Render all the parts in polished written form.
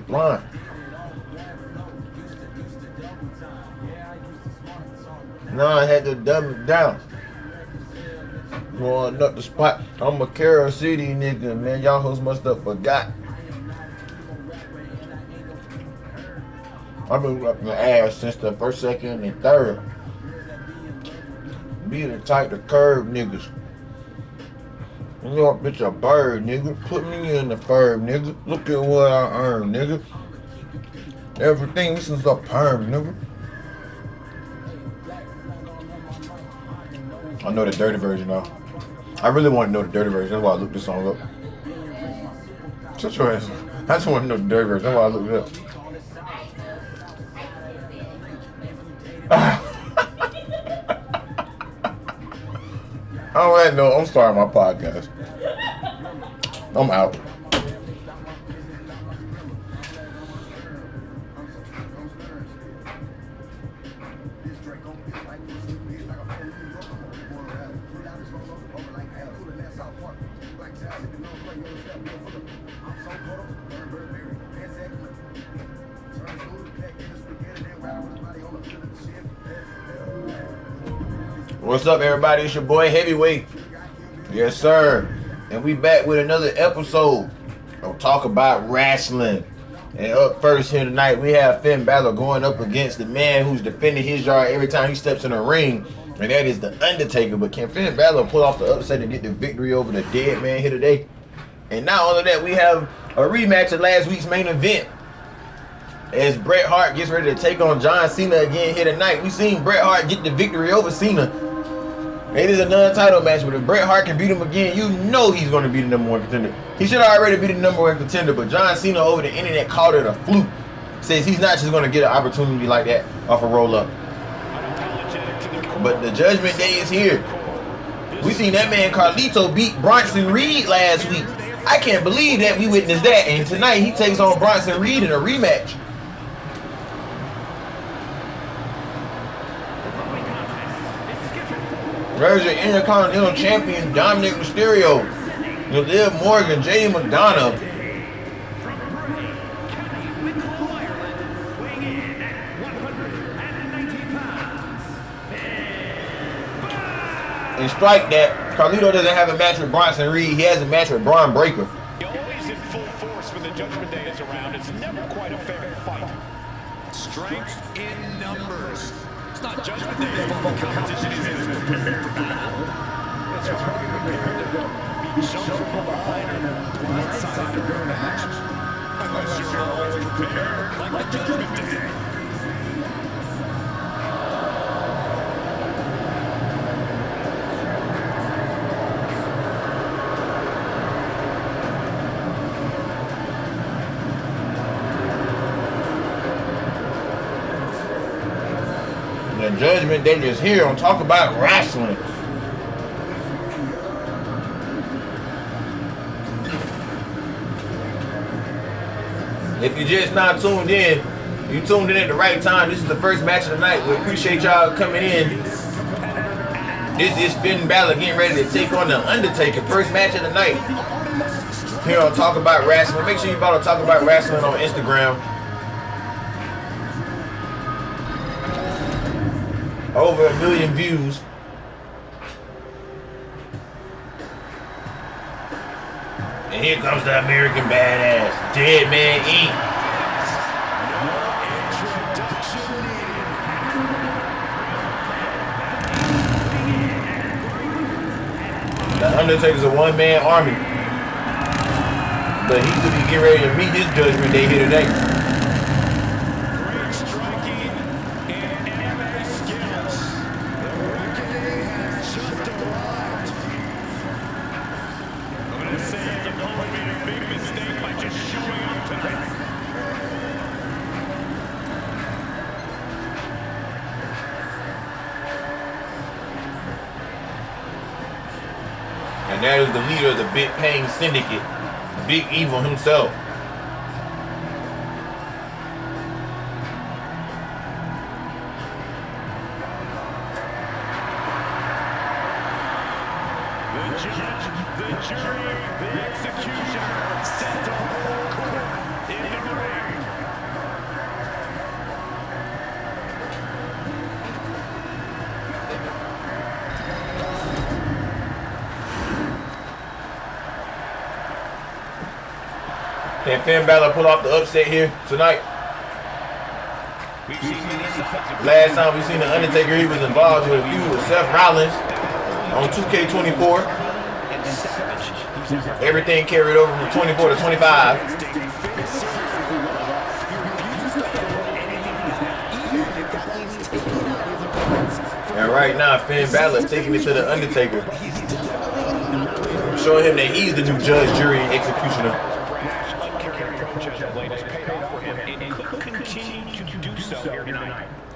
line. Now I had to dumb it down. Going up the spot. I'm a Carol City nigga, man. Y'all hoes must have forgot. I've been up the ass since the first, second, and third. Be the type to curve niggas. You know, bitch, a bird, nigga. Put me in the bird, nigga. Look at what I earn, nigga. Everything, this is a perm, nigga. I know the dirty version now. I really want to know the dirty version. That's why I looked this song up. Shut your ass up. I just want to know the dirty version. That's why I looked it up. All right, no, I'm starting my podcast. I'm out. What's up, everybody? It's your boy Heavyweight. Yes, sir. And we back with another episode of Talk About Wrestling. And up first here tonight, we have Finn Balor going up against the man who's defending his yard every time he steps in the ring, and that is The Undertaker. But can Finn Balor pull off the upset and get the victory over the dead man here today? And not only that, we have a rematch of last week's main event as Bret Hart gets ready to take on John Cena again here tonight. We seen Bret Hart get the victory over Cena. It is a non-title match, but if Bret Hart can beat him again, you know he's going to be the number one contender. He should already be the number one contender, but John Cena over the internet called it a fluke. Says he's not just going to get an opportunity like that off a roll-up. But the Judgment Day is here. We seen that man Carlito beat Bronson Reed last week. I can't believe that we witnessed that, and tonight he takes on Bronson Reed in a rematch. There's your Intercontinental Champion Dominic Mysterio, Liv Morgan, Jay McDonough, and strike that. Carlito doesn't have a match with Bronson Reed. He has a match with Braun Breaker. Always in full force when the Judgment Day is around. It's never quite a fair fight. Strength in numbers. It's not Judgment Day. The competition is prepared for battle. It's hard to be prepared to be jumped from behind or blindsided during a match. Unless you're always prepared, like the Judgment Day. The Judgment Day is here on Talk About Wrestling. If you just not tuned in, you tuned in at the right time. This is the first match of the night. We appreciate y'all coming in. This is Finn Balor getting ready to take on The Undertaker. First match of the night here on Talk About Wrestling. Make sure you follow Talk About Wrestling on Instagram. Over 1 million views. And here comes the American Badass, Dead Man Inc. The Undertaker's a one-man army, but he could be getting ready to meet his Judgment Day here today. And that is the leader of the Big Pain Syndicate, Big Evil himself. The judge, the jury, the executioner, set to hold court in the ring. Can Finn Balor pull off the upset here tonight? Last time we seen the Undertaker, he was involved with a feud with Seth Rollins on 2K24. Everything carried over from 24 to 25. And right now, Finn Balor taking it to the Undertaker, showing him that he's the new judge, jury, and executioner.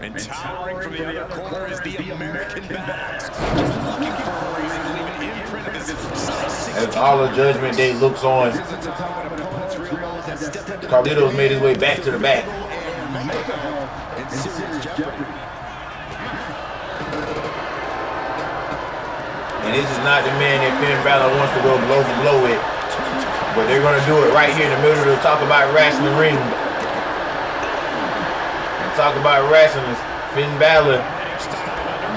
And towering from the other corner is the American Badass. Just looking for a reason to leave an imprint of his size. As all of Judgment Day looks on, Carlito's made his way back to the back. And this is not the man that Finn Balor wants to go blow for blow with. But they're going to do it right here in the middle of the Talk About Wrestling ring. Talk about wrestling. Finn Balor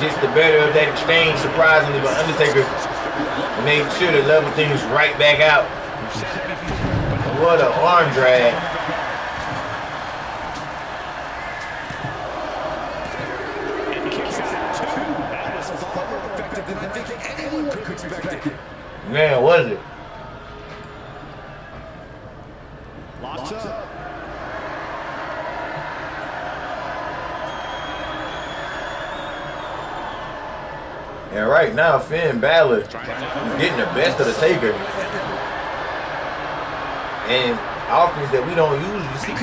gets the better of that exchange, surprisingly, but Undertaker made sure to level things right back out. What an arm drag. Man, was it? Locks up. And right now, Finn Balor is getting the best of the Taker. And offense that we don't usually see.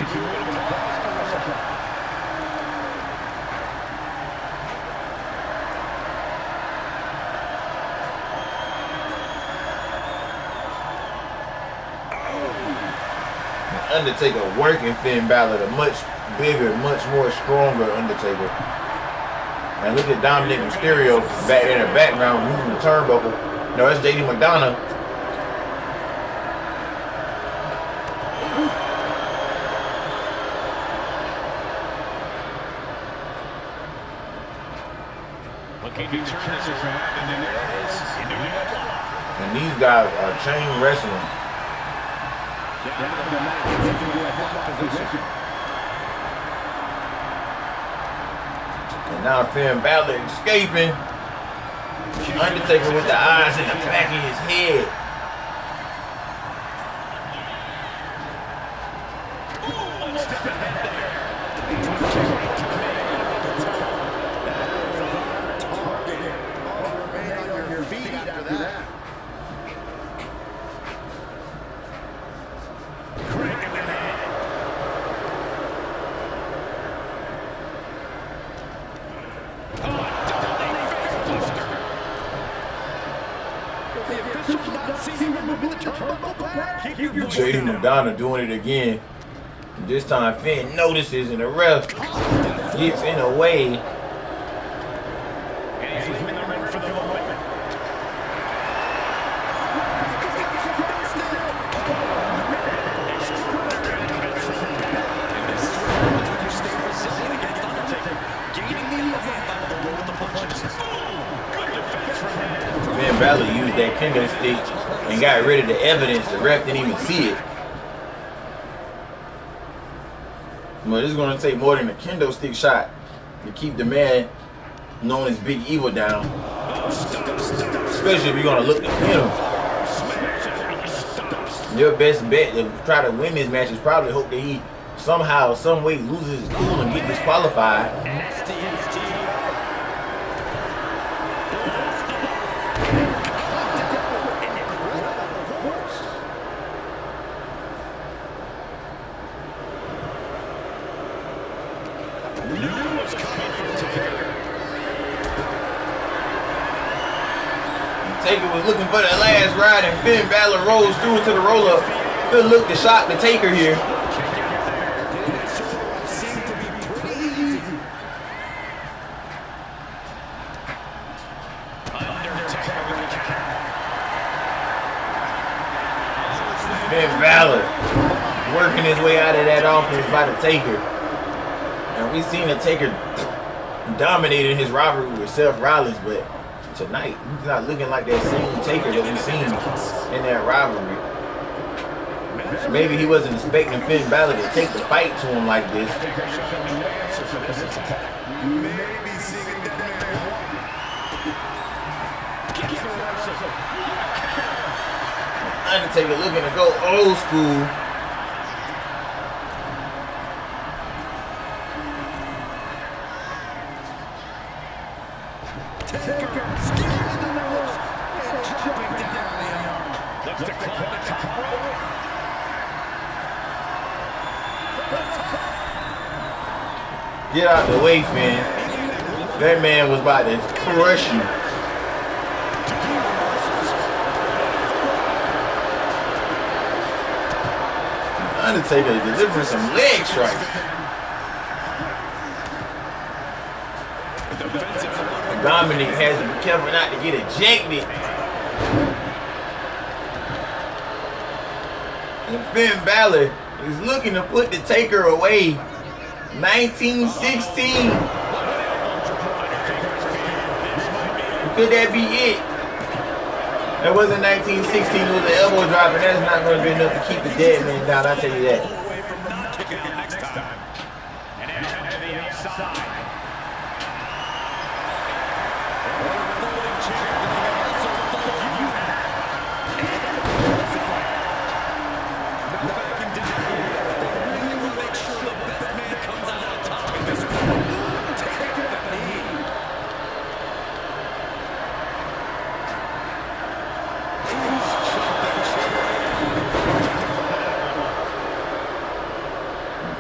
Undertaker working Finn Balor, the much bigger, much more stronger Undertaker. And look at Dominic Mysterio back in the background moving the turnbuckle. No, that's JD McDonough. Looking to turn this around, and then there it is. And these guys are chain wrestling. And now Finn Balor escaping. Undertaker with the eyes in the back of his head. JD McDonough doing it again. This time Finn notices and the ref gets in the way. And he's in the ring for the moment. Finn Balor used that kendo stick and got rid of the evidence. The ref didn't even see it. But it's going to take more than a kendo stick shot to keep the man known as Big Evil down. Especially if you're going to look to him. Your best bet to try to win this match is probably hope that he somehow, some way loses his cool and get disqualified. Taker was looking for that last ride and Finn Balor rolls through into the roll-up. Good look to shock the Taker here. Finn Balor working his way out of that offense by the Taker. And we've seen the Taker dominating his rivalry with Seth Rollins, but tonight, he's not looking like that same Taker that we've seen in that rivalry. Maybe he wasn't expecting Finn Balor to take the fight to him like this. Maybe seeing a dead man. Undertaker looking to go old school. Get out the way, Finn. That man was about to crush you. Undertaker delivering some leg strikes. Dominic has to be careful not to get ejected. And Finn Balor is looking to put the Taker away. 1916. Could that be it? That wasn't 1916, it was an elbow drop, and that's not going to be enough to keep the dead man down, I'll tell you that.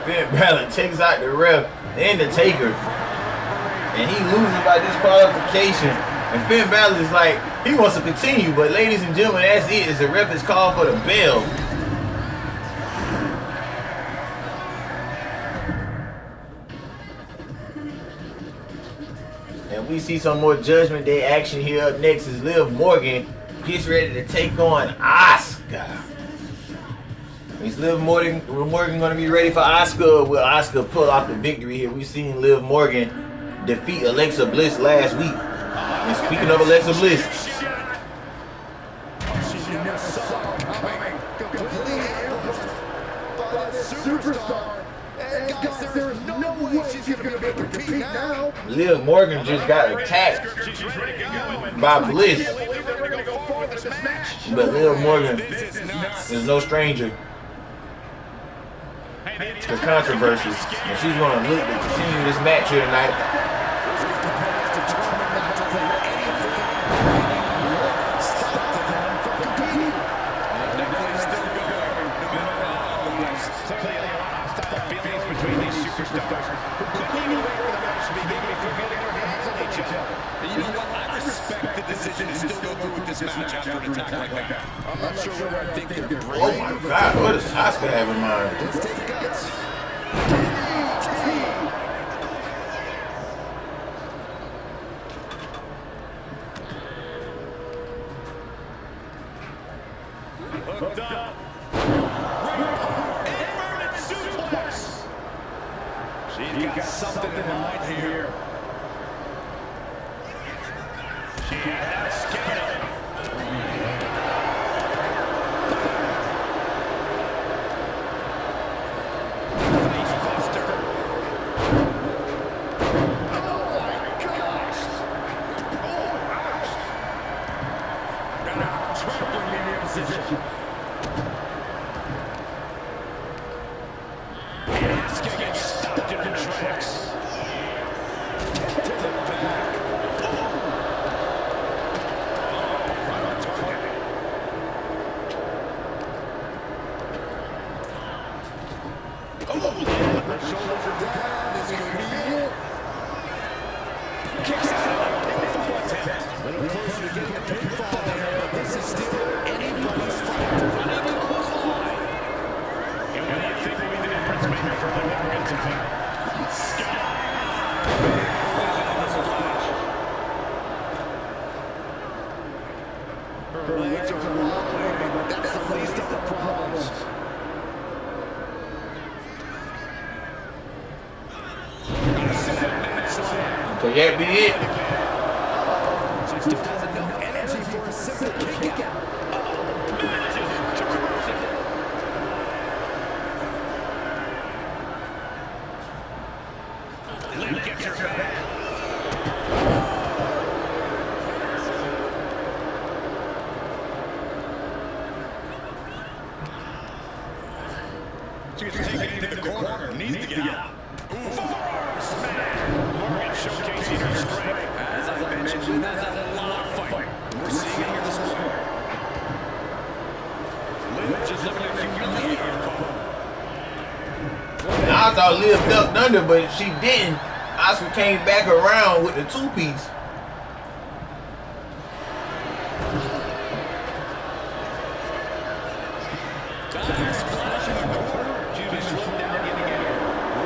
Finn Balor takes out the ref and the Taker, and he loses by disqualification. And Finn Balor is like, he wants to continue, but ladies and gentlemen, that's it. As the ref is called for the bell. And we see some more Judgment Day action here. Up next is Liv Morgan gets ready to take on Asuka. Is Liv Morgan going to be ready for Asuka? Will Asuka pull off the victory here? We've seen Liv Morgan defeat Alexa Bliss last week. And speaking of Alexa Bliss, Liv Morgan just got attacked by Bliss. But Liv Morgan is no stranger to controversy, and she's going to look to continue this match here tonight. Match after an attack like that. I'm not sure where I think they're brave. Oh my God, what does Asuka have in mind? Hooked up. Inverted suplex. She's got something in mind here. She had that scale. Could that be it? She still has enough energy for a simple kick out. your man. She's taking it into the corner. Needs to get out. Forearm smash. Morgan showcasing her strength. As I mentioned, Liv has a lot of fight. We're seeing it here this morning. Liv just looking to humiliate her opponent. I thought Liv ducked under, but she didn't. Asuka came back around with the two-piece. Splash in the corner. She's been slowed down yet again.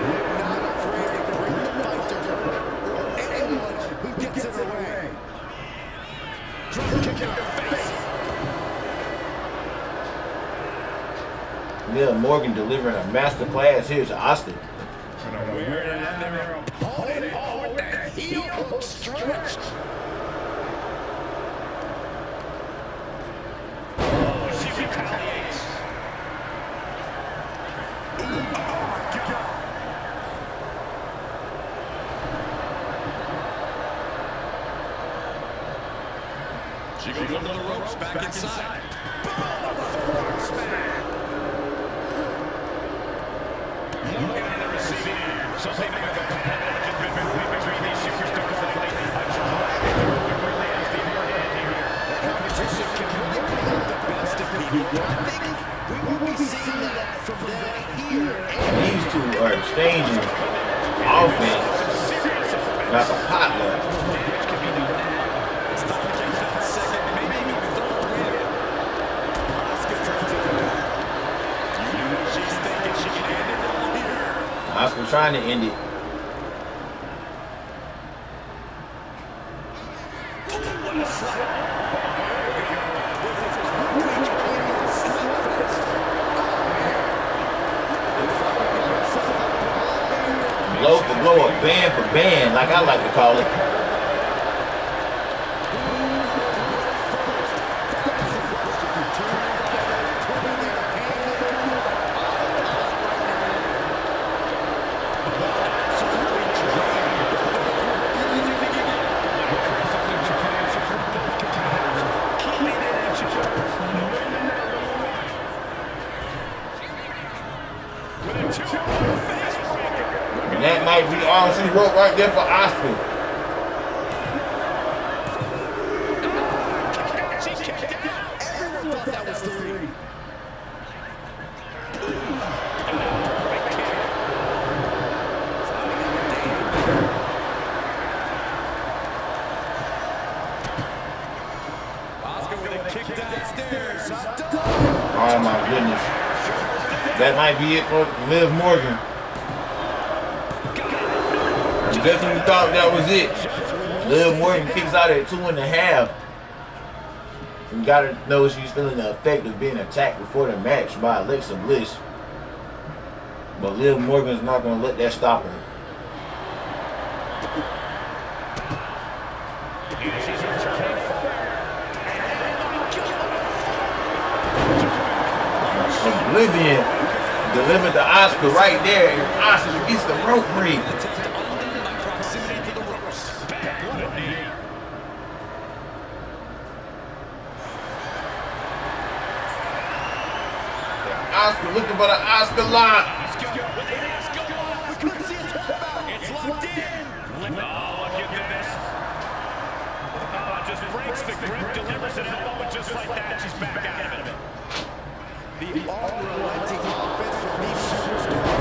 Liv not afraid to bring the fight to her or anyone who gets in her way. Drop kick in her face. Liv Morgan delivering a master class here to Asuka. Wearing out their opponent. Oh, with that heel hook stretch. Oh, she retaliates. Oh, my God. She goes under the ropes, back inside. Boom! Forearm smash. Morgan on the receiving end. Something like a has been moving between these superstars lately. A dramatic movement really has the upper hand here. The competition can really bring out the best of people. I think we will be seeing that from them here. These two are exchanging offense like a potluck. Damage can be done now. It's time to catch that second, maybe even third win. Asuka turns it around. You know what she's thinking. She can end it all here. Asuka trying to end it. What a slap. Blow for blow, band for band, like I like to call it. And that might be all she wrote right there for Asuka. She kicked out. Everyone thought that was 3. Asuka with a kick downstairs. Oh my goodness. That might be it for Liv Morgan. I definitely thought that was it. Liv Morgan kicks out at 2.5. You gotta know she's feeling the effect of being attacked before the match by Alexa Bliss. But Liv Morgan's not gonna let that stop her. Oblivion delivered to Asuka right there, and Asuka gets the rope break. Asuka looking for the Asuka lock. It's locked in. Oh, look at this. Just breaks the grip, delivers an elbow, and just like that, she's back out of it. The unrelenting offense from these superstars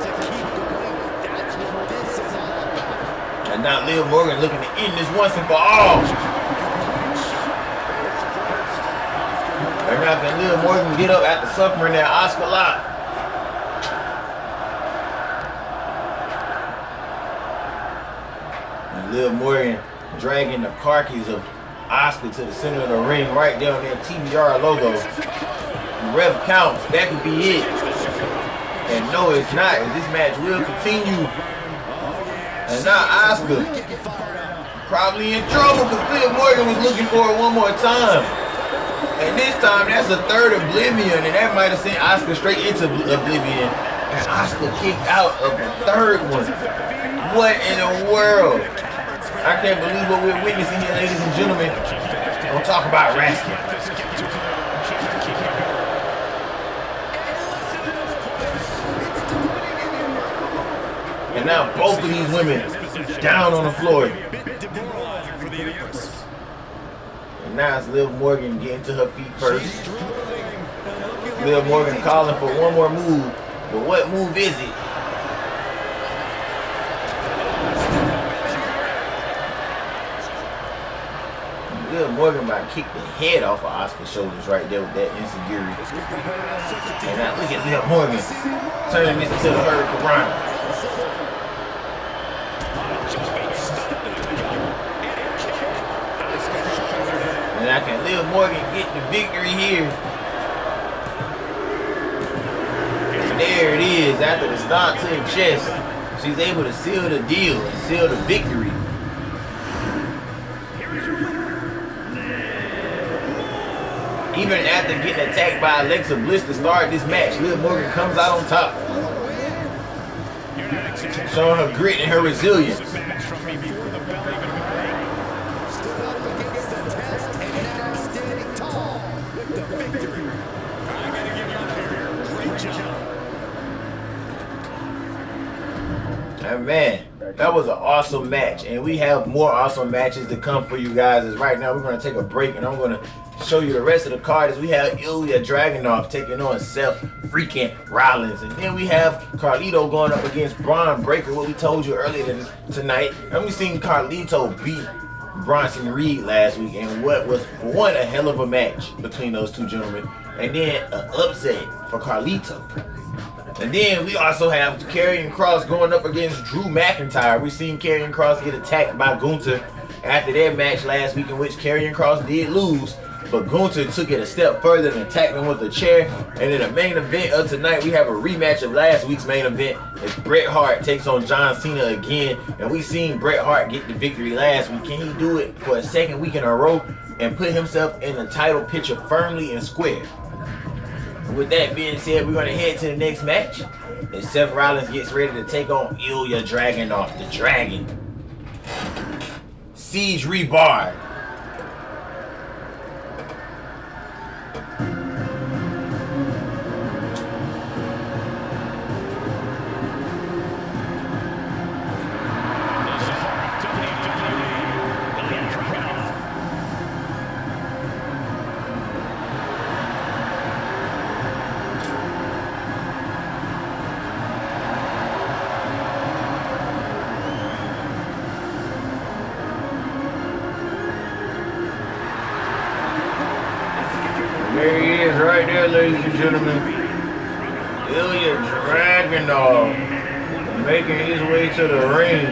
to keep going. That's what this is all about. And now Liv Morgan looking to end this once and for all. They're not gonna Liv Morgan get up after suffering that Asuka lock. And Liv Morgan dragging the carcass of Asuka to the center of the ring right there on that TBR logo. Rev counts, that could be it. And no, it's not. This match will continue. And now Asuka probably in trouble because Liv Morgan was looking for it one more time. And this time, that's a third Oblivion, and that might have sent Asuka straight into Oblivion. And Oscar kicked out of the third one. What in the world? I can't believe what we're witnessing here, ladies and gentlemen. Don't talk about wrestling. And now both of these women down on the floor. And now it's Liv Morgan getting to her feet first. Liv Morgan calling for one more move. But what move is it? Liv Morgan about to kick the head off of Oscar's shoulders right there with that insecurity. And now look at Liv Morgan turning this into the Hurt Rana. And I can Liv Morgan get the victory here. And there it is. After the stomp to the chest, she's able to seal the deal and seal the victory. Even after getting attacked by Alexa Bliss to start this match, Liv Morgan comes out on top. Showing her grit and her resilience. And man, that was an awesome match. And we have more awesome matches to come for you guys. As right now, we're going to take a break and I'm going to show you the rest of the card. As we have Ilya Dragunov taking on Seth freaking Rollins. And then we have Carlito going up against Braun Breaker, what we told you earlier tonight. And we seen Carlito beat Bronson Reed last week. And what was a hell of a match between those two gentlemen. And then an upset for Carlito. And then we also have Karrion Kross going up against Drew McIntyre. We've seen Karrion Kross get attacked by Gunther after their match last week, in which Karrion Kross did lose. But Gunther took it a step further and attacked him with a chair. And in the main event of tonight, we have a rematch of last week's main event as Bret Hart takes on John Cena again. And we seen Bret Hart get the victory last week. Can he do it for a second week in a row and put himself in the title picture firmly and square? With that being said, we're going to head to the next match. And Seth Rollins gets ready to take on Ilya Dragunov, the Dragon. Siege rebarred. There he is right there, ladies and gentlemen. Ilya Dragunov making his way to the ring.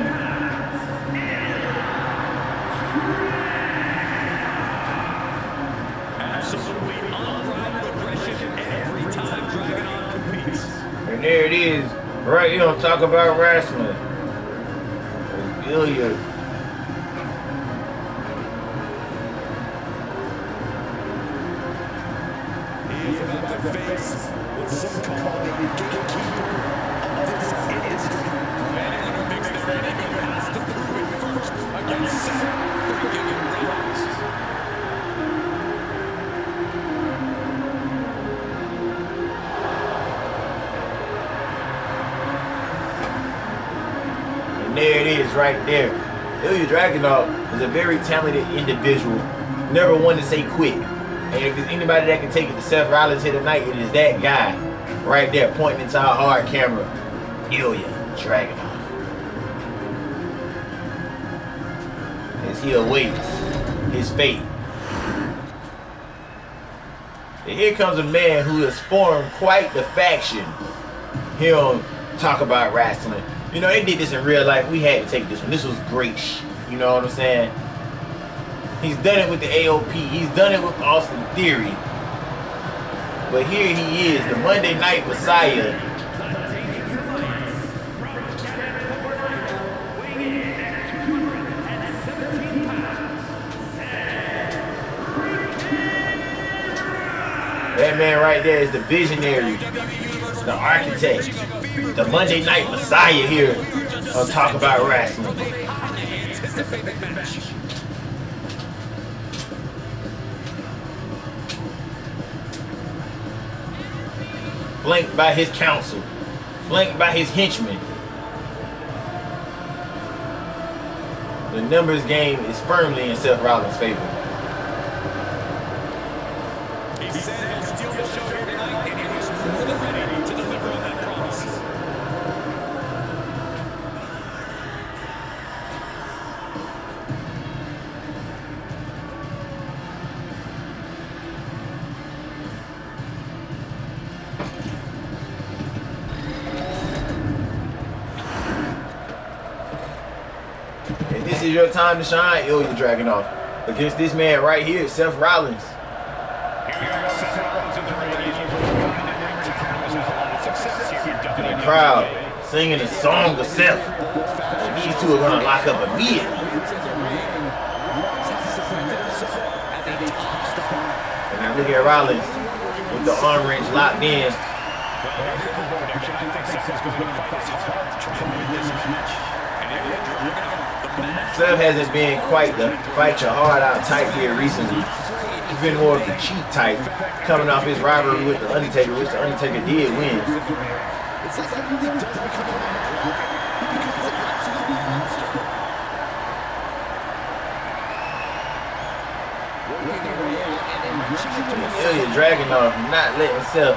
Absolutely unbridled aggression every time Dragunov competes. And there it is, right here on Talk About Wrestling. Ilya. He's about to face what some call the gatekeeper of this industry. Anyone who thinks they're any good has to prove it first against Seth freaking Rollins. And there it is right there. Ilya Dragunov is a very talented individual. Never one to say quit. And if there's anybody that can take it to Seth Rollins here tonight, it is that guy right there pointing into our hard camera. Ilya Dragunov. As he awaits his fate. And here comes a man who has formed quite the faction. He'll talk about wrestling. You know, they did this in real life. We had to take this one. This was great. You know what I'm saying? He's done it with the AOP. He's done it with Austin Theory. But here he is, the Monday Night Messiah. That man right there is the visionary, the architect. the Monday Night Messiah here on Talk About Wrestling. Flanked by his counsel, flanked by his henchmen. The numbers game is firmly in Seth Rollins' favor. He said he'll steal the show here tonight, and he was more than ready to deliver on that promise. And this is your time to shine, Ilya Dragunov. Against this man right here, Seth Rollins. The crowd singing the song of Seth. And these two are going to lock up immediately. And now look at Rollins with the arm wrench locked in. Seth hasn't been quite the fight your heart out type here recently. He's been more of the cheat type, coming off his rivalry with The Undertaker, which The Undertaker did win. Ilya Dragunov not letting Seth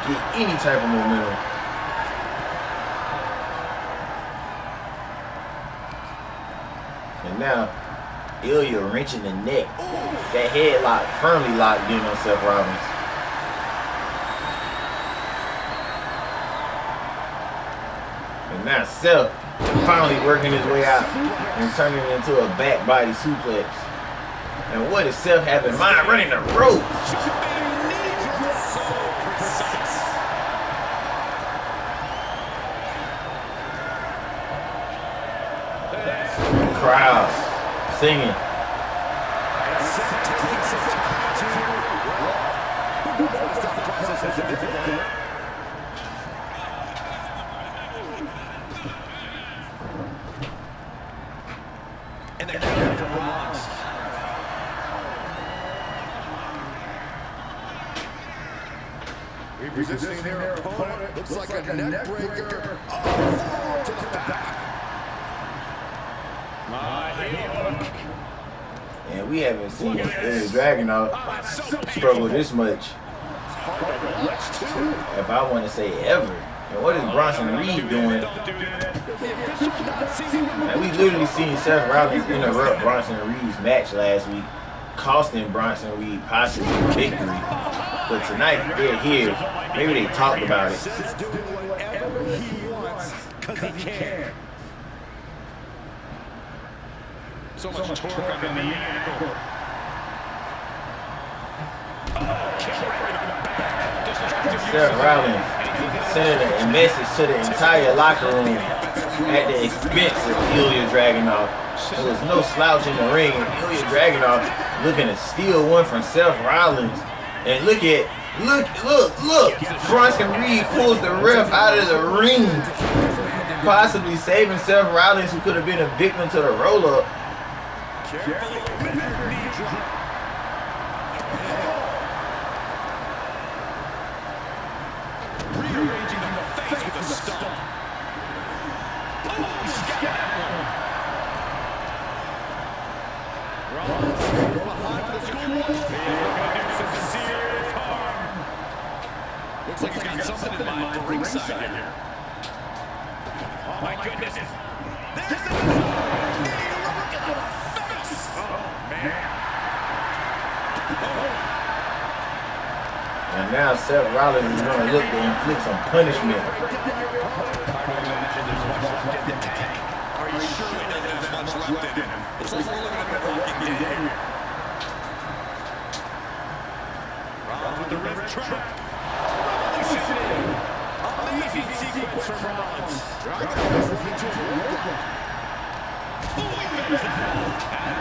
get any type of momentum. And now, Ilya wrenching the neck. That headlock firmly locked in on Seth Rollins. And now Seth finally working his way out and turning it into a back body suplex. And what does Seth have in mind? Running the rope. Crowd singing. And the counter from Rollins. Resisting their opponent. Looks like a neck breaker. Oh, to the back. And we haven't seen Ilya Dragunov struggle this much, if I want to say ever. And what is Bronson Reed doing? And we literally seen Seth Rollins interrupt Bronson Reed's match last week, costing Bronson Reed possibly victory. But tonight they're here. Maybe they talked about it. Seth's doing whatever he wants because he can. So much torque on the ankle. Seth Rollins sending a message to the entire locker room at the expense of Ilya Dragunov. There was no slouch in the ring, and Ilya Dragunov looking to steal one from Seth Rollins. And look, Bronson Reed pulls the ref out of the ring, possibly saving Seth Rollins, who could have been a victim to the roll-up. Carefully knee drop. Rearranging the face with a stomp. Oh, he's got that one. Rollins behind the schoolboy. He's going to do some serious harm. Looks like he's got something in mind for ringside here. Oh my goodness. There's the And now Seth Rollins is going to look to inflict some punishment. Are you sure he doesn't have much left in him? Looks like we're looking at the Walking Dead. Rollins with the wrist trap. Amazing sequence from Rollins. And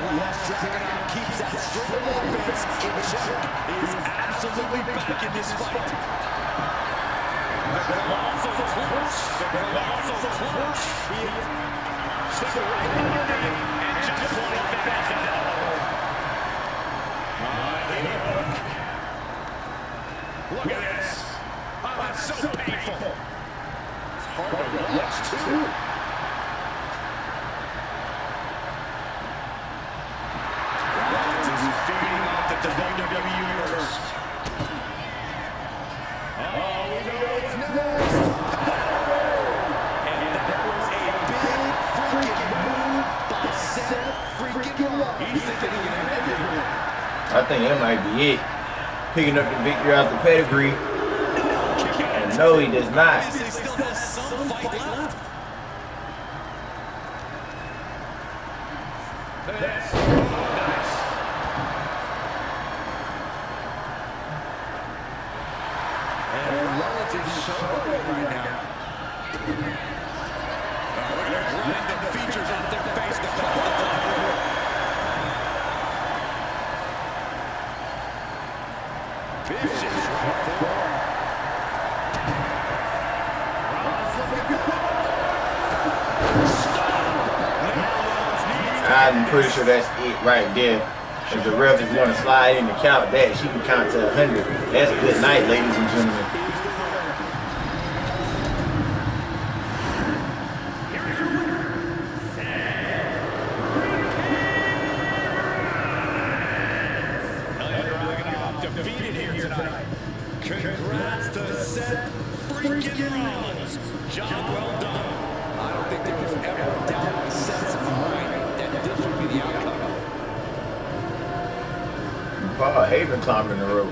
Dragunov keeps that string of offense in check. He is absolutely back in this fight. The Also close. Also close. Step right underneath and just like that. Look at this. Oh, that's so painful. It's hard to watch, too. Rollins is feeding off the WWE Universe. Oh, we know what's next. And that was a big freaking move by Seth freaking Rollins. He's thinking he can end it here. I think that might be it. Picking up the victory out the pedigree. And no, he does not. He still has some fight left. Nice. And Rollins is showing right now. Grind the features off their face to cross the top. Vicious right there. I'm pretty sure that's it right there. If the ref is going to slide in to count that, she can count to 100. That's a good night, ladies and gentlemen. Defeated here tonight. Congrats to Seth freaking Rollins. Job well done. I don't think there was ever a doubt in Seth's mind that this would be the outcome. Paul Haven climbing the ropes.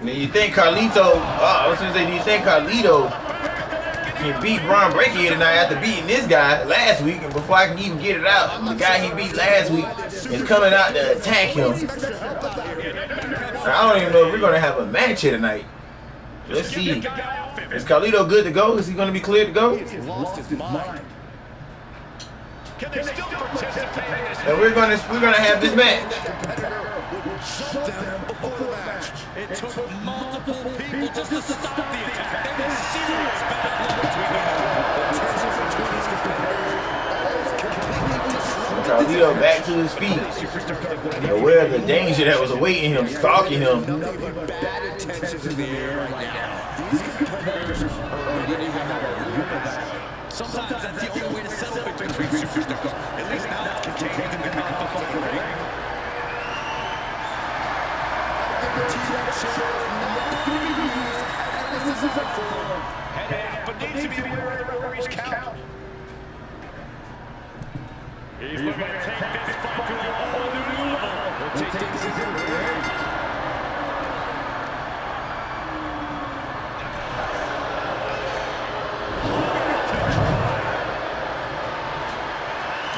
Now you think Carlito, I was gonna say, do you think Carlito can beat Ron Breaker here tonight after beating this guy last week? And before I can even get it out, the guy he beat last week is coming out to attack him. I don't even know if we're gonna have a match here tonight. Let's see. Is Carlito good to go? Is he gonna be cleared to go? He's lost his mind. Can they still participate in this? And we're gonna have this match. Shut them before the match. It took multiple people just to stop the attack. There was serious bad blood between them. The tension between these competitors. Carlito back to his feet. Aware of the danger that was awaiting him, stalking him. Bad intentions in the air right now. These competitors are getting have a real match. Sometimes that's the only way to settle things between superstars. At least now it's contained within the confines of the ring. But needs to be aware of the referee's count. He's looking to take this fight to a whole new level. We'll take things into the ring.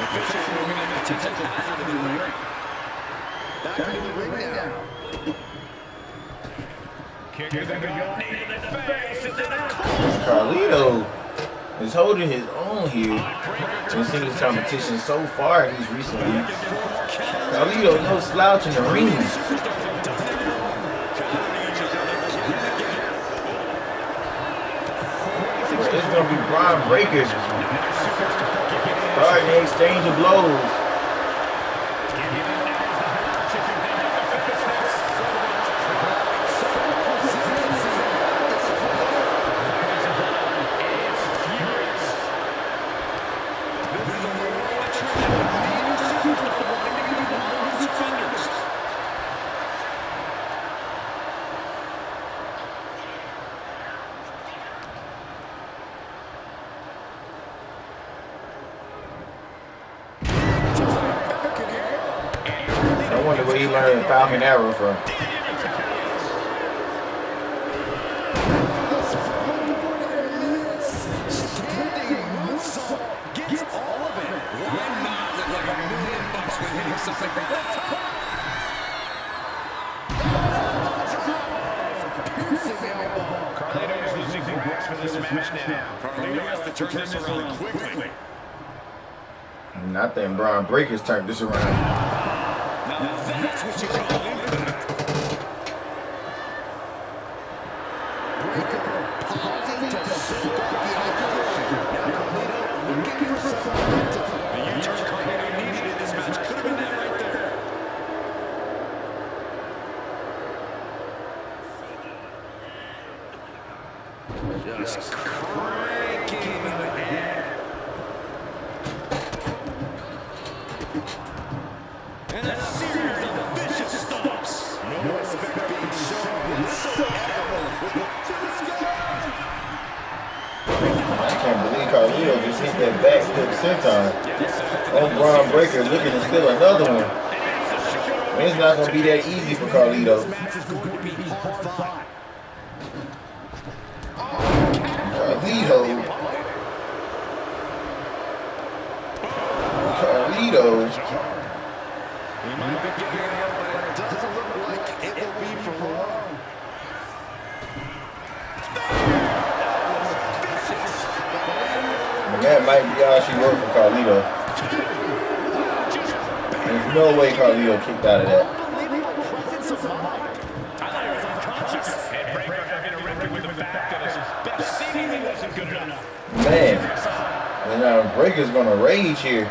Officials moving in the potential hazard in the ring. Back into the ring now. Kick to the gut, knee to the face, and then a close. Carlito is holding his own here in singles competition so far in these recent weeks. Carlito no slouch in the ring. It's gonna be Bron Breakker starting the exchange of blows. I wonder where he learned Falcon Arrow from. Standing something from the top. Carlito is losing grasp of this match now. Carlito has to turn this around quickly. And I think Bron Breakker's turned this around. Now that's what you call impact. Breakker pausing to soak up the opposition. Now Carlito looking for some momentum. The U-turn Carlito needed in this match could have been that right there. Just cranking the head. And a series of vicious stomps. No respect being shown. It's so evident. To the sky. I can't believe Carlito just hit that back flip senton on Bron Breakker, looking to steal another one. And it's not going to be that easy for Carlito. This match is going to be hard fought. Carlito. He might be getting it up, but it Doesn't look like it will be for long. And that might be all she wrote for Carlito. There's no way Carlito kicked out of that. I thought he was unconscious. And Breakker having to reckon with the fact that his best seemingly wasn't good enough. Man. And now Breakker's going to rage here.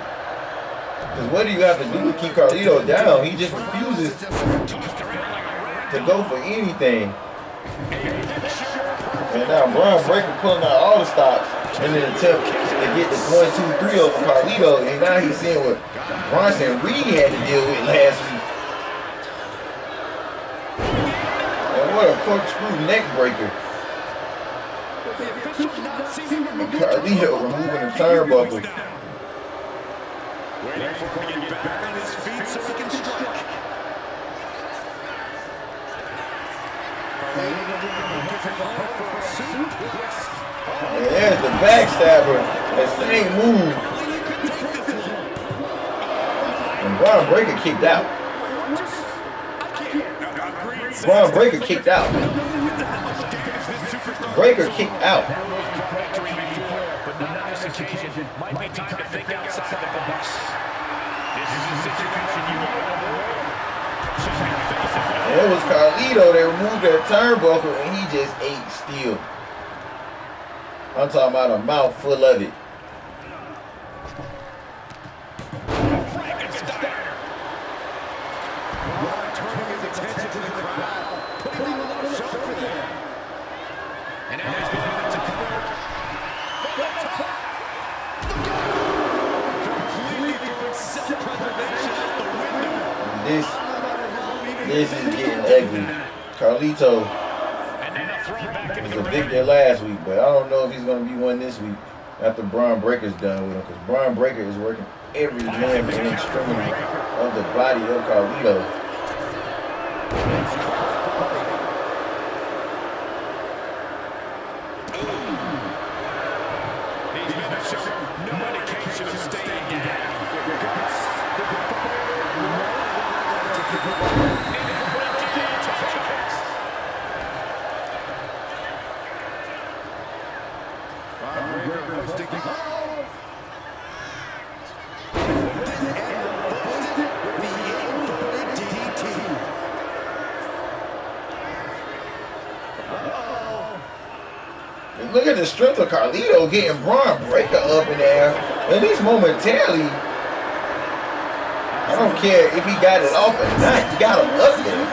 Because what do you have to do to keep Carlito down? He just refuses to go for anything. And now Bron Breakker pulling out all the stops in an attempt to get the 1, 2, 3 over Carlito. And now he's seeing what Bronson Reed had to deal with last week. And what a corkscrew neck breaker. And Carlito removing the turnbuckle. Waiting for him to get back on his feet so he can strike. And there's the backstabber. That same move. And Bron Breakker kicked out. Bron Breakker kicked out. Breakker kicked out. But not on this occasion. Might be time to think outside the box. This is a situation you want to avoid. And it was Carlito that removed that turnbuckle and he just ate steel. I'm talking about a mouthful of it. Turning his attention to the crowd. Putting on a show for them. And now he's going to cover. Completely throwing self-preservation out the window. This is getting ugly. Carlito was a victor last week, but I don't know if he's going to be one this week after Bron Breakker's done with him, because Bron Breakker is working every limb and extremity of the body of Carlito. These men have shown no indication of staying down. And look at the strength of Carlito getting Bron Breakker up in there. At least momentarily. I don't care if he got it off or not. He got him up there.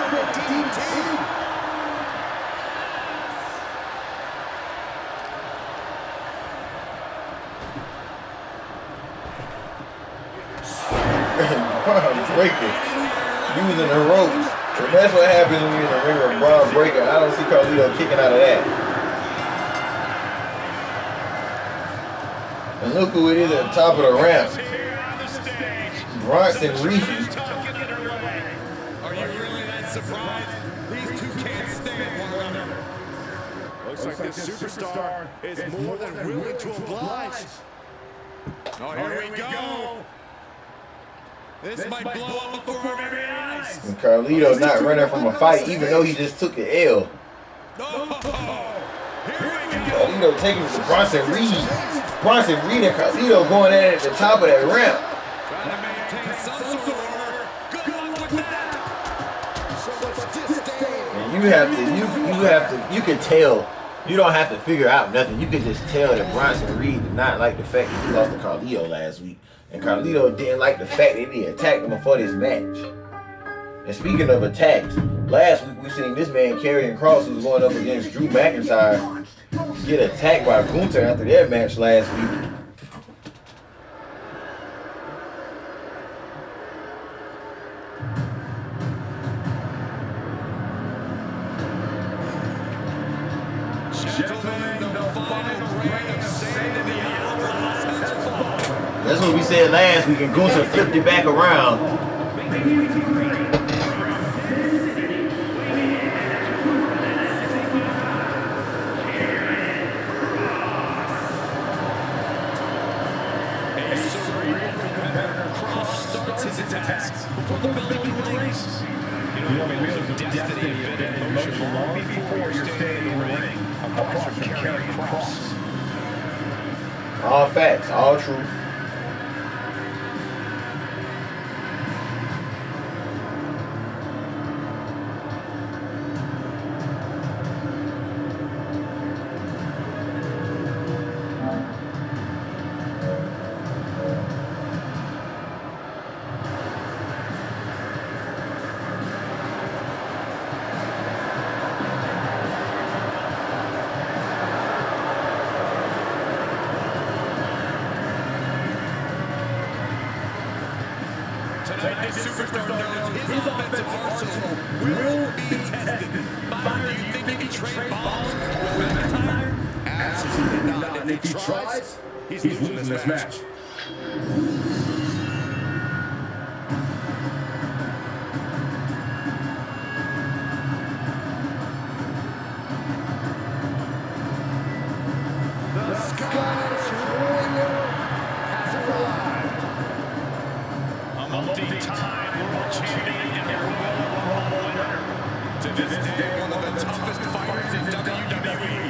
Bron Breakker using the ropes. And that's what happens when you're in the ring with Bron Breakker. I don't see Carlito kicking out of that. And look who it is at the top of the ramp. Bronson Reed. Are you really that surprised? These two can't stand one another. Looks like this superstar is more than willing to oblige. Oh, here we go. This might blow up before our very eyes. And Carlito not running from a fight, even though he just took an L. Carlito taking it to Bronson Reed. Bronson Reed and Carlito going at it at the top of that ramp. Trying to maintain some sort of order. Good luck with that. And you can tell. You don't have to figure out nothing. You can just tell that Bronson Reed did not like the fact that he lost to Carlito last week. And Carlito didn't like the fact that he attacked him before this match. And speaking of attacks, last week we seen this man Karrion Kross, who's going up against Drew McIntyre, get attacked by Gunther after their match last week. That's what we said last week, and Gunther flipped it back around. Kross starts his attacks before the bell even rings. You know, wheels of destiny have been in motion long before you're standing in the ring. Across from Karrion Kross. All facts, all true. Tonight, this superstar knows his offensive arsenal will be tested. Byron, do you think he can trade bombs with McIntyre? Absolutely not. And if he tries, he's losing this match. The Scottish Warrior has arrived. A multi-time world champion and a Royal Rumble winner. To this day, one of the toughest fighters in WWE.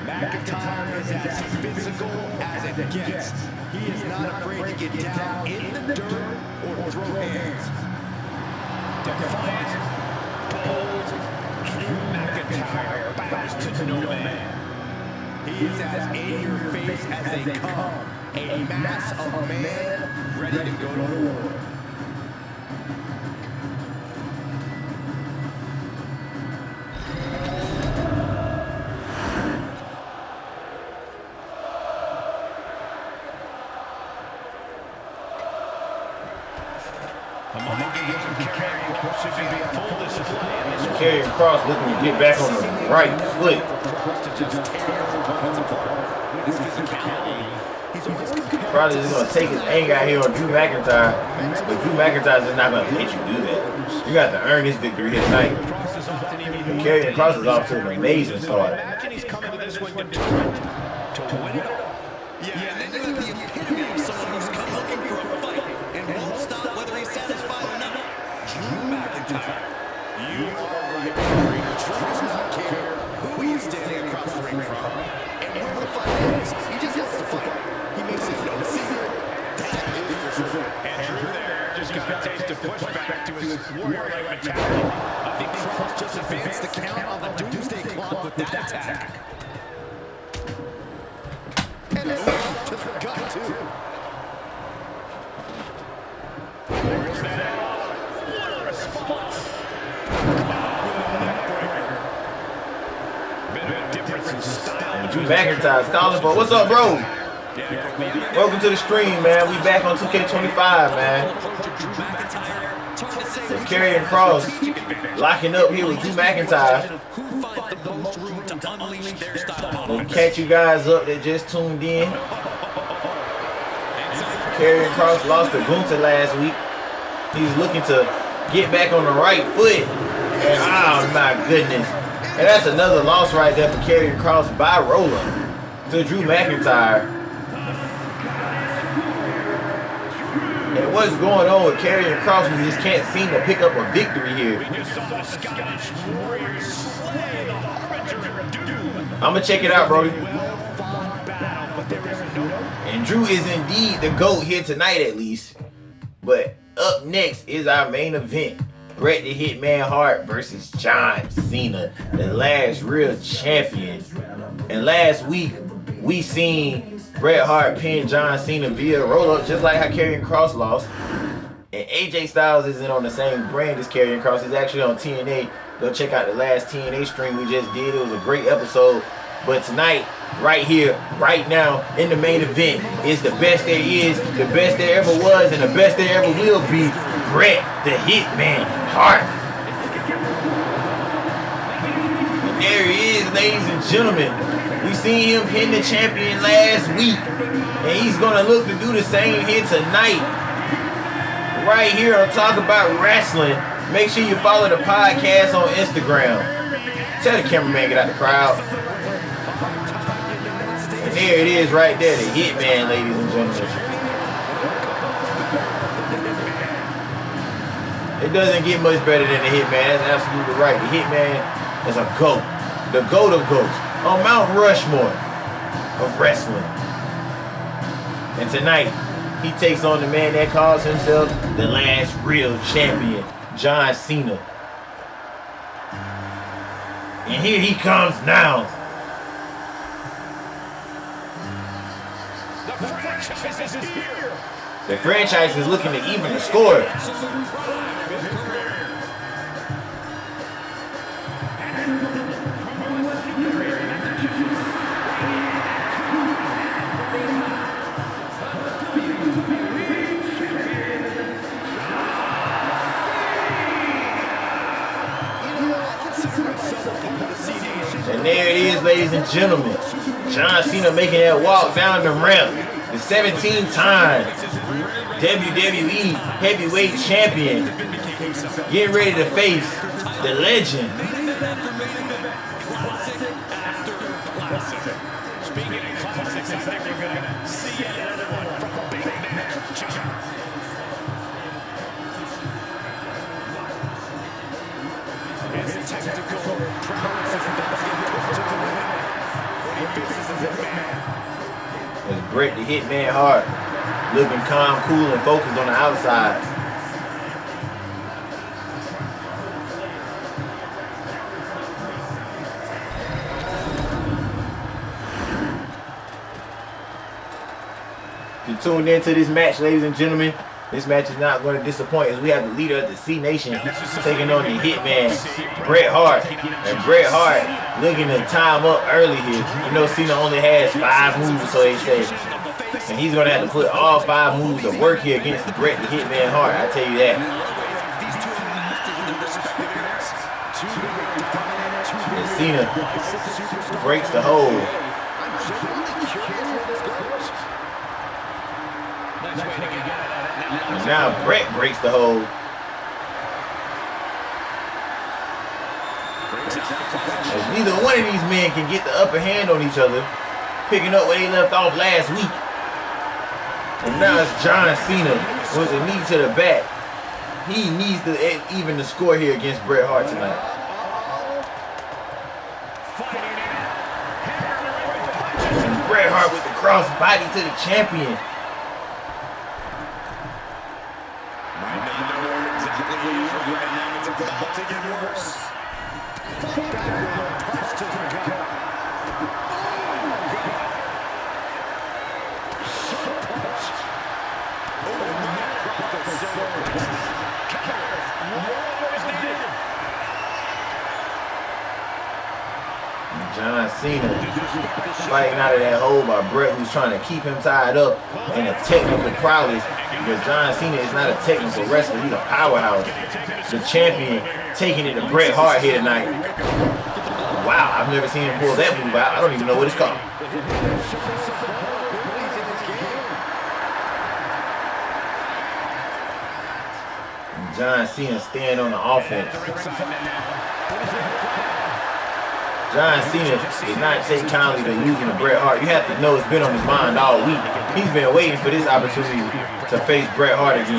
McIntyre is as physical as it gets. He is not afraid to get down in the dirt or throw hands. Defiant, bold, Drew McIntyre bows to no man. He is as in your face as they come. A mass of man ready to go to war. Karrion Kross looking to get back on the right foot. Probably just going to take his anger out here on Drew McIntyre. But Drew McIntyre is not going to let you do that. You got to earn this victory tonight. Karrion Kross is off to an amazing start. Imagine he's coming to this one determined to win it all. Yeah, and then you have the epitome of someone who's come looking for a fight and won't stop whether he's satisfied or not. Drew McIntyre. You are right, Drew does not care who he's standing across the ring from and where the fight is. He just has to fight. He makes it no secret. That is for sure. And Drew there just got a taste of pushback to his warrior-like mentality. I think Kross just advanced the count on the doomsday clock with that attack. And it's to the gut, too. Where's that out? What a response. Bit of a difference in style. Drew McIntyre calling for, what's up, bro? Welcome to the stream, man. We back on 2K25, man. So Karrion Kross locking up here with Drew McIntyre. We'll catch you guys up that just tuned in. Karrion Kross lost to Gunther last week. He's looking to get back on the right foot. And oh my goodness. And that's another loss right there for Karrion Kross by Roller to Drew McIntyre. And what's going on with Karrion Kross? We just can't seem to pick up a victory here. I'm going to check it out, bro. And Drew is indeed the GOAT here tonight, at least. But up next is our main event. Bret the Hitman Hart versus John Cena, the last real champion. And last week, we seen Bret Hart pin John Cena via roll-up, just like how Karrion Kross lost. And AJ Styles isn't on the same brand as Karrion Kross. He's actually on TNA. Go check out the last TNA stream we just did. It was a great episode. But tonight, right here, right now, in the main event, is the best there is, the best there ever was, and the best there ever will be. Bret the Hitman Hart. And there he is, ladies and gentlemen. We seen him pin the champion last week, and he's gonna look to do the same here tonight. Right here on Talk About Wrestling. Make sure you follow the podcast on Instagram. Tell the cameraman get out the crowd. And there it is right there, the Hitman, ladies and gentlemen. It doesn't get much better than the Hitman. That's absolutely right. The Hitman is a GOAT. The GOAT of GOATs. On Mount Rushmore of wrestling. And tonight, he takes on the man that calls himself the last real champion, John Cena. And here he comes now. The franchise is here. The franchise is looking to even the score. And there it is, ladies and gentlemen. John Cena making that walk down the ramp. The 17-time WWE Heavyweight Champion. Getting ready to face the legend. Speaking of classics, I think we're going to see another one from a big man. His technical prowess as he does get pushed to the limit when he faces the Hitman. As Bret the Hitman Hart looking calm, cool, and focused on the outside. If you tuned into this match, ladies and gentlemen, this match is not going to disappoint as we have the leader of the C Nation taking on the Hitman, Bret Hart. And Bret Hart looking to time up early here. You know, Cena only has 5 moves, so they say. And he's going to have to put all 5 moves to work here against the Bret the Hitman Hart, I tell you that. And Cena breaks the hold. And now Bret breaks the hold. As neither one of these men can get the upper hand on each other, picking up where they left off last week. And now it's John Cena with a knee to the back. He needs to even the score here against Bret Hart tonight. And Bret Hart with the cross body to the champion. About to get worse. John Cena fighting out of that hole by Bret, who's trying to keep him tied up in a technical prowess. Because John Cena is not a technical wrestler, he's a powerhouse. The champion taking it to Bret Hart here tonight. Wow, I've never seen him pull that move out. I don't even know what it's called. John Cena staying on the offense. John Cena did not take kindly to losing to Bret Hart. You have to know it's been on his mind all week. He's been waiting for this opportunity to face Bret Hart again.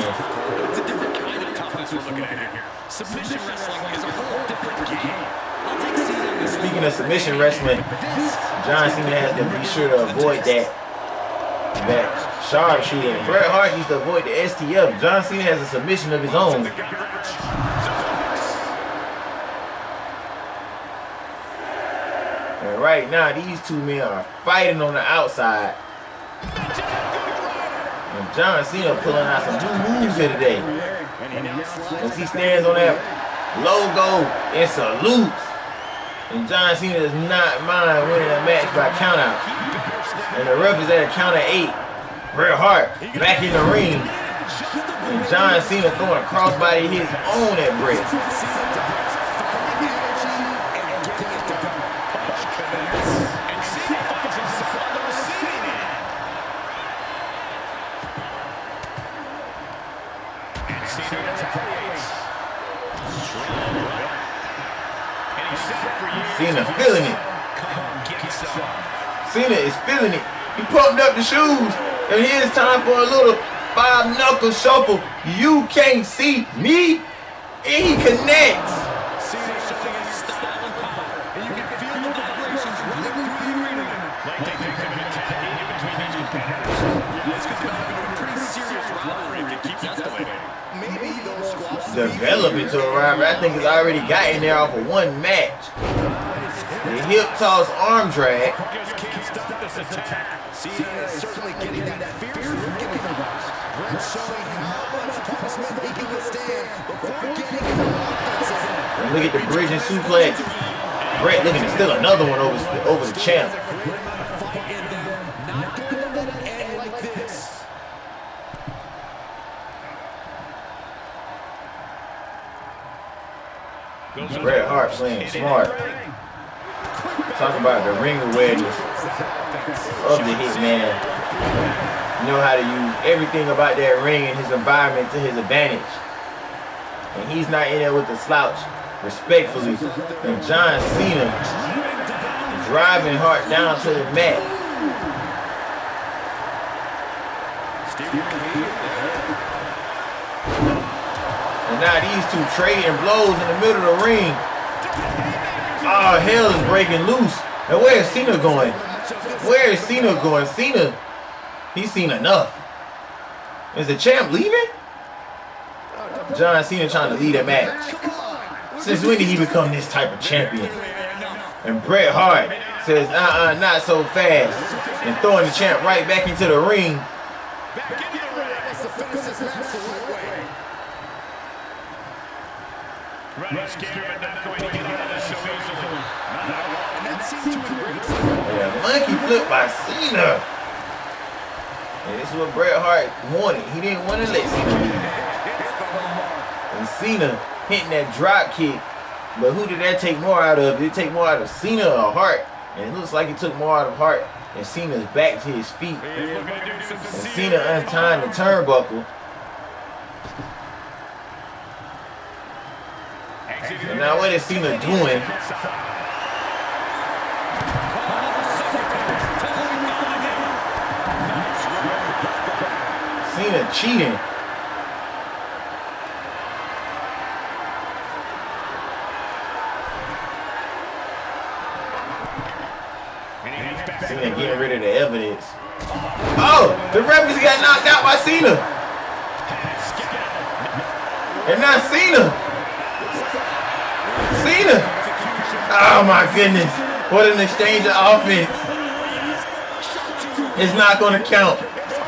It's a different kind of toughness we're looking at here. Submission wrestling is a whole different game. I'll take Cena. Speaking of submission wrestling, John Cena has to be sure to avoid that sharpshooter. Bret Hart used to avoid the STF. John Cena has a submission of his own. And right now, these two men are fighting on the outside. And John Cena pulling out some new moves here today. As he stands on that logo and salutes. And John Cena does not mind winning a match by countout. And the ref is at a count of 8. Bret Hart back in the ring. And John Cena throwing a crossbody his own at Bret. Cena feeling it. Cena is feeling it. He pumped up the shoes. And here's time for a little 5-knuckle shuffle. You can't see me. And he connects. Cena showing his style and power. And you can feel the vibrations running through the arena. Like they think they've been tagging between these competitors. This could develop into a pretty serious rivalry if it keeps escalating. Maybe those squats Develop into a rivalry. I think it's already gotten there off of one match. The hip toss arm drag. Just can't stop this attack. Cena is certainly getting that fierce look in his eyes. Bret showing how much punishment he can withstand before getting into offensive. And look at the bridge and suplex. Bret looking to steal another one over the champ. Not going to let it end like this. Bret Hart playing smart. Talk about the ring awareness of the Hitman. Know how to use everything about that ring and his environment to his advantage. And he's not in there with the slouch, respectfully. And John Cena driving Hart down to the mat. And now these two trading blows in the middle of the ring. Oh, hell is breaking loose. And where is Cena going? Where is Cena going? Cena, he's seen enough. Is the champ leaving? John Cena trying to lead a match. Since when did he become this type of champion? And Bret Hart says, not so fast. And throwing the champ right back into the ring. Yeah, monkey flip by Cena. And this is what Bret Hart wanted. He didn't want to let Cena leave. And Cena hitting that drop kick. But who did that take more out of? Did it take more out of Cena or Hart? And it looks like it took more out of Hart. And Cena's back to his feet. And Cena untying the turnbuckle. And now what is Cena doing? Cena cheating. Cena getting rid of the evidence. Oh, the referee got knocked out by Cena. And now Cena. Oh my goodness. What an exchange of offense. It's not going to count.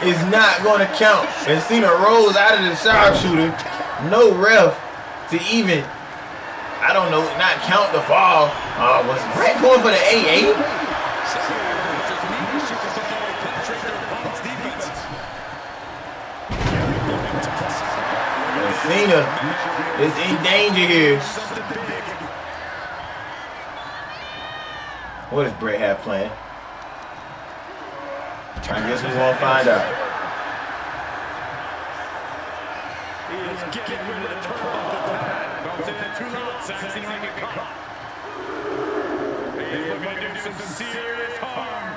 It's not going to count. And Cena rolls out of the sharpshooter. No ref to even, I don't know, not count the fall. Was Bret going for the AA? And Cena is in danger here. What does Bret have planned? I guess we won't find out. He is getting rid of the turnbuckle pad. Don't say that too loud, Saxon. You might get caught. He's looking to do some serious harm.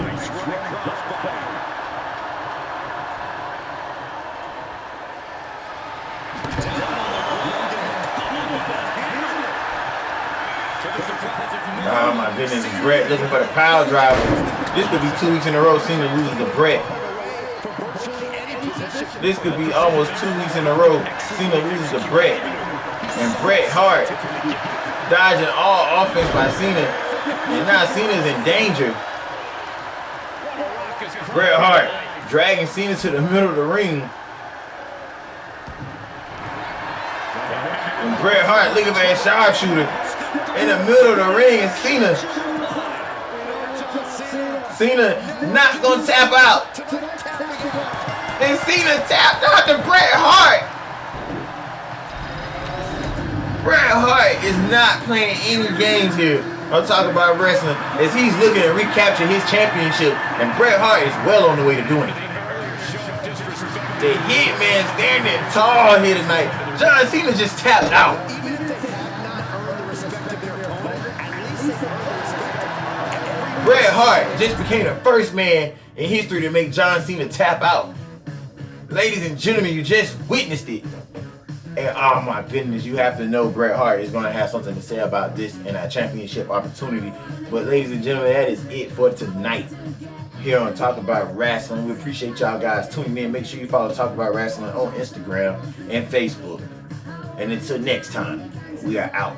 Nice running crossbody. Oh my goodness, Bret looking for the power driver. This could be 2 weeks in a row Cena loses to Bret. This could be almost 2 weeks in a row Cena loses to Bret. And Bret Hart dodging all offense by Cena. And now Cena's in danger. Bret Hart dragging Cena to the middle of the ring. And Bret Hart looking for that sharpshooter in the middle of the ring, and Cena not gonna tap out. And Cena tapped out to Bret Hart. Bret Hart is not playing any games here. I'm talking about wrestling as he's looking to recapture his championship, and Bret Hart is well on the way to doing it. The Hitman standing tall here tonight. John Cena just tapped out. Bret Hart just became the first man in history to make John Cena tap out. Ladies and gentlemen, you just witnessed it. And oh my goodness, you have to know Bret Hart is going to have something to say about this and a championship opportunity. But ladies and gentlemen, that is it for tonight here on Talk About Wrestling. We appreciate y'all guys tuning in. Make sure you follow Talk About Wrestling on Instagram and Facebook. And until next time, we are out.